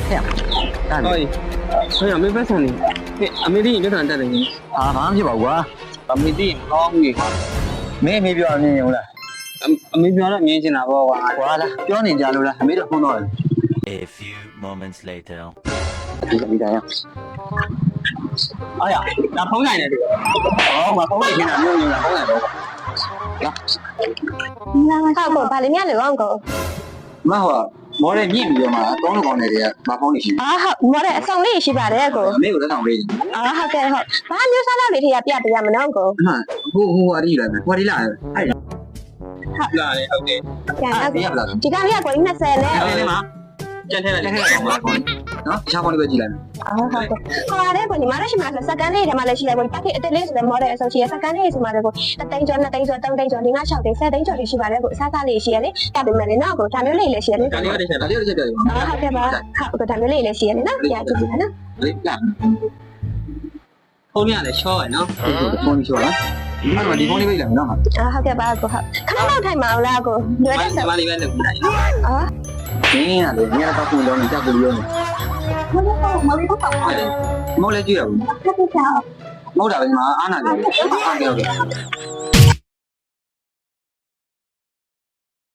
ဟဲ့အမေပဲဆောင်နေအမေဒီပြဿနာတက်တယ်ကြီး ဘာမှမဖြစ်ပါဘူးကွာ အမေဒီကောင်းပြီ မင်းပြောနေရုံလား အမေပြောတော့မြင်ချင်တာပေါ့ကွာ ကွာလားပြောနေကြလို့လားအမေတို့ဖုန်းတော့ A few moments later. ဒီတိုင်းအားရ ဒါဖုန်းနိုင်တယ်တူ အော်မဖုန်းနေနေတာမျိုးမျိုးလားဖုန်းလိုက်တော့ ဟုတ်ကောဗာလေးမြလေအောင်ကော မဟုတ်မော်ရဲမြင့်ပြီးတော့မှတောင်းလို့ကောင်းတယ်တွေကမဖုန်းနေရှိ ဟုတ်မော်တဲ့အဆောင်လေးရှိပါတယ်ကို အမေကိုလက်ဆောင်ပေး ဟုတ်ကဲ့ဟုတ်ဘာမျိုးစားလောက်လေးထရပြပေးရမနော်ကို ဟိုအရီလာဟိုဒီလာအဲ့ လာတယ်ဟုတ်တယ် ကျန်တော့ ဒီရပလား ဒီကောင်လေးကကို20နဲ့ အဲ့ဒီမှာကြက်ထဲလိုက် လက်ထက်ကောင်ပါကောနော်တခြားကောင်းလေးပဲကြည့်လိုက် ဟုတ်ကဲ့ဟောရဲကိုညီမလည်းရှိမှာစကန်လေးထဲမှာလည်းရှိတယ်ကိုပတ်ကိအတက်လေးဆိုလည်းမော်တဲ့အဆောင်ရှိရစကန်လေးဆိုမှလည်းကို1သိန်းကျော်2သိန်းကျော်3သိန်းကျော်5 6သိန်း10သိန်းကျော်ရှိပါတယ်ကိုအစားစားလေးရှိရလေတတ်ပေးမယ်လေနော်ကိုဒါမျိုးလေးလည်းရှိရလေ ဒါလေးရတဲ့ချက် ဒါလေးတစ်ချက်ပြရအောင် ဟုတ်ကဲ့ပါဟုတ်ကဲ့ဒါမျိုးလေးလည်းရှိရလေနော်ပြကြည့်ပါနော် လေးလာ ဖုန်းရလည်းချောရနော် ဖုန်းလေးရှိုးလားဒီမှာဒီဖုန်းလေးပဲလာနော် ဟုတ်ကဲ့ပါကိုဟုတ်ခဏလောက်ထိုင်ပါအောင်လားကိုလွယ်တဲ့ ဒီမှာလေးပဲလုပ်ပြလိုက် အော် နင်းရတယ်ညတော့ဖုန်းလုံးနေတက်ပြီးရောနေ မလေးတော့ပါဘူး မော်လဲကြည့်ရဘူး ဟုတ်ကဲ့ မဟုတ်တာပဲဒီမှာအားနာတယ်အားပြောတယ်